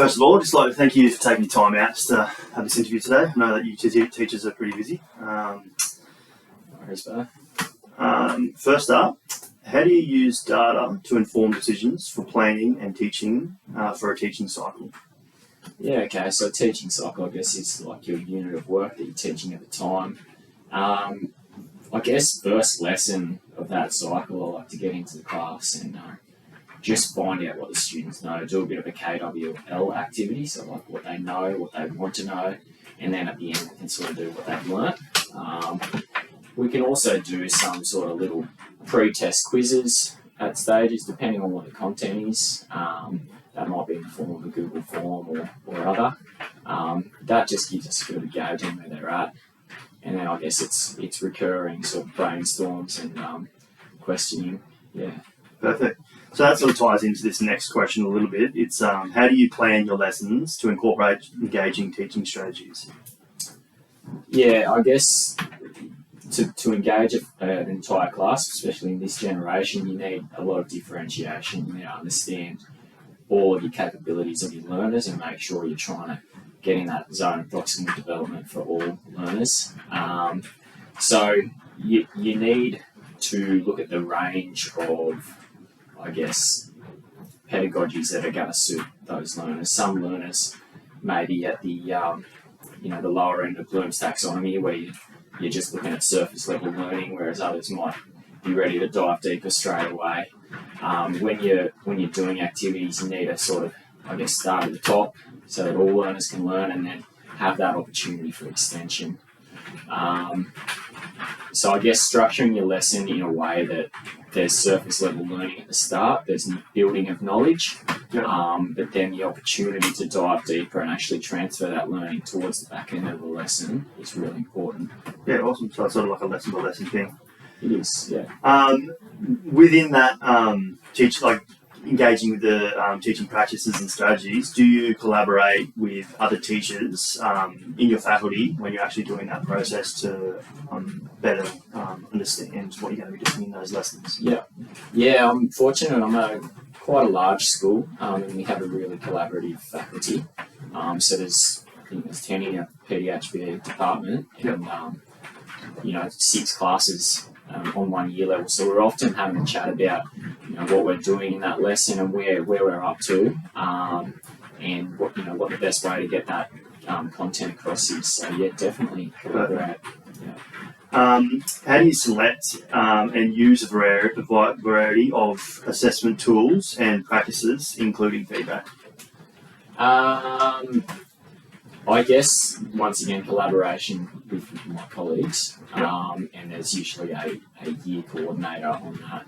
first of all, I'd just like to thank you for taking your time out just to have this interview today. I know that you teachers are pretty busy. First up, how do you use data to inform decisions for planning and teaching for a teaching cycle? Yeah, okay, so teaching cycle, I guess, is like your unit of work that you're teaching at the time. I guess first lesson of that cycle, I like to get into the class and just find out what the students know, do a bit of a KWL activity, so like what they know, what they want to know, and then at the end we can sort of do what they've learnt. We can also do some sort of little pre-test quizzes at stages, depending on what the content is. That might be in the form of a Google form or other. That just gives us a bit of a gauge on where they're at. And then I guess it's recurring sort of brainstorms and questioning. Yeah. Perfect. So that sort of ties into this next question a little bit. It's how do you plan your lessons to incorporate engaging teaching strategies? Yeah, I guess to engage an entire class, especially in this generation, you need a lot of differentiation. You need to understand all of your capabilities of your learners and make sure you're trying to get in that zone of proximal development for all learners. So you need to look at the range of, I guess, pedagogies that are going to suit those learners. Some learners may be at the the lower end of Bloom's taxonomy, where you're just looking at surface level learning, whereas others might be ready to dive deeper straight away. When you're doing activities, you need to sort of, I guess, start at the top so that all learners can learn, and then have that opportunity for extension. So I guess structuring your lesson in a way that there's surface level learning at the start, there's building of knowledge, but then the opportunity to dive deeper and actually transfer that learning towards the back end of the lesson is really important. Yeah, awesome. So it's sort of like a lesson by lesson thing. It is, yeah. Within that, engaging with the teaching practices and strategies, do you collaborate with other teachers in your faculty when you're actually doing that process to better understand what you're going to be doing in those lessons? Yeah. I'm fortunate. I'm at quite a large school, and we have a really collaborative faculty. So there's 10 in a PDHB department, and 6 classes on 1 year level. So we're often having a chat about what we're doing in that lesson and where we're up to, and what the best way to get that content across is. So yeah, definitely collaborate. Yeah. How do you select and use a variety of assessment tools and practices, including feedback? I guess, once again, collaboration with my colleagues, and there's usually a year coordinator on that.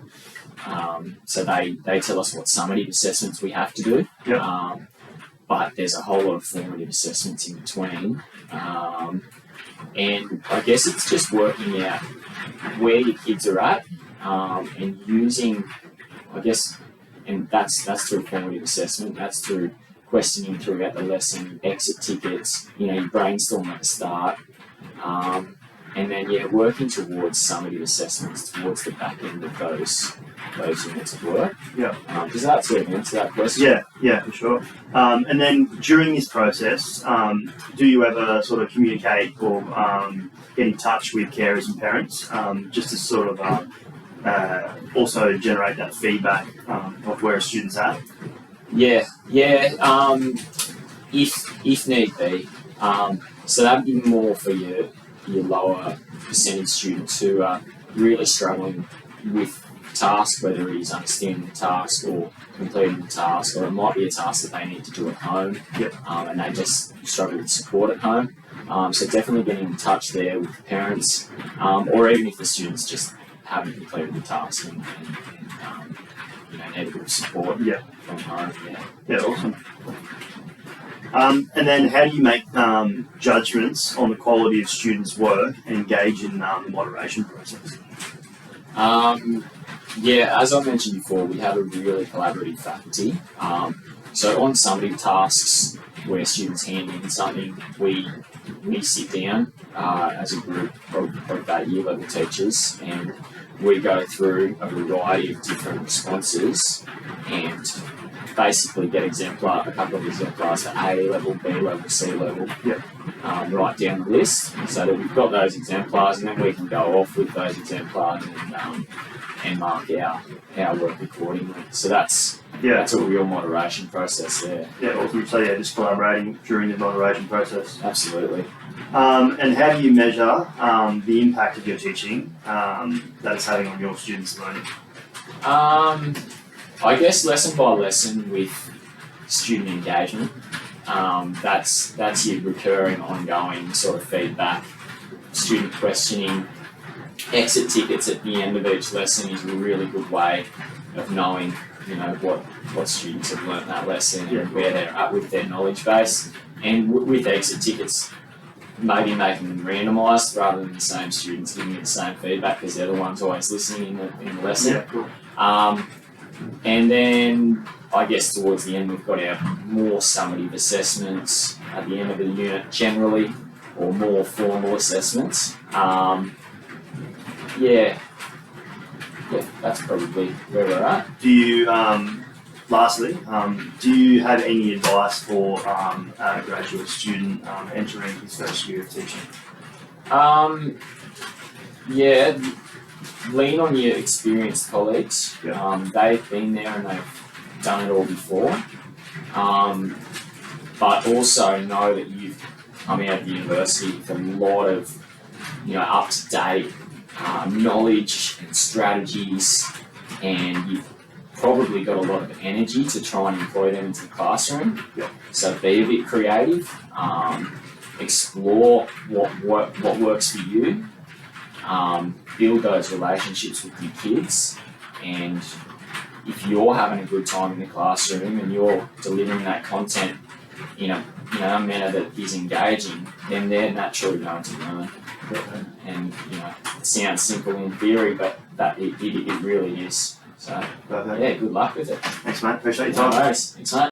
So they tell us what summative assessments we have to do, but there's a whole lot of formative assessments in between. And I guess it's just working out where your kids are at, and using, I guess, and that's through formative assessment, that's through questioning throughout the lesson, exit tickets, you brainstorm at the start, and then working towards summative assessments towards the back end of those units of work. Yeah. Does that sort of answer that question? Yeah, for sure. And then during this process, do you ever sort of communicate or get in touch with carers and parents just to sort of also generate that feedback of where a student's at? Yeah. If need be. So that'd be more for your lower percentage students who are really struggling with task, whether it is understanding the task or completing the task, or it might be a task that they need to do at home, and they just struggle with support at home. So definitely getting in touch there with the parents, or even if the students just haven't completed the task and need a bit of support from home. Yeah, awesome. And then how do you make judgments on the quality of students' work and engage in the moderation process? As I mentioned before, we have a really collaborative faculty. So on summative tasks where students hand in something, we sit down as a group of that year level teachers, and we go through a variety of different responses and basically get a couple of exemplars for A level, B level, C level, Yep. right down the list, so that we've got those exemplars, and then we can go off with those exemplars and mark our work accordingly. So that's a real moderation process there. Yeah, awesome. So yeah, just collaborating during the moderation process. Absolutely. And how do you measure the impact of your teaching that it's having on your students' learning? I guess lesson by lesson with student engagement. That's your recurring, ongoing sort of feedback, student questioning. Exit tickets at the end of each lesson is a really good way of knowing, what students have learnt that lesson and where they're at with their knowledge base. And with exit tickets, maybe making them randomised rather than the same students giving you the same feedback, because they're the ones always listening in the lesson. Yeah, cool. And then I guess towards the end we've got our more summative assessments at the end of the unit generally, or more formal assessments. Yeah, that's probably where we're at. Do you, lastly, do you have any advice for a graduate student entering his first year of teaching? Yeah, lean on your experienced colleagues. Yeah. They've been there and they've done it all before. But also know that you've come out of university with a lot of, up-to-date knowledge and strategies, and you've probably got a lot of energy to try and employ them into the classroom. Yeah. So be a bit creative, explore what works for you, build those relationships with your kids, and if you're having a good time in the classroom and you're delivering that content in a manner that is engaging, then they're naturally going to learn. And it sounds simple in theory, but that it really is. So Perfect. yeah, good luck with it. Thanks, mate. Appreciate your No time. worries. Thanks, mate.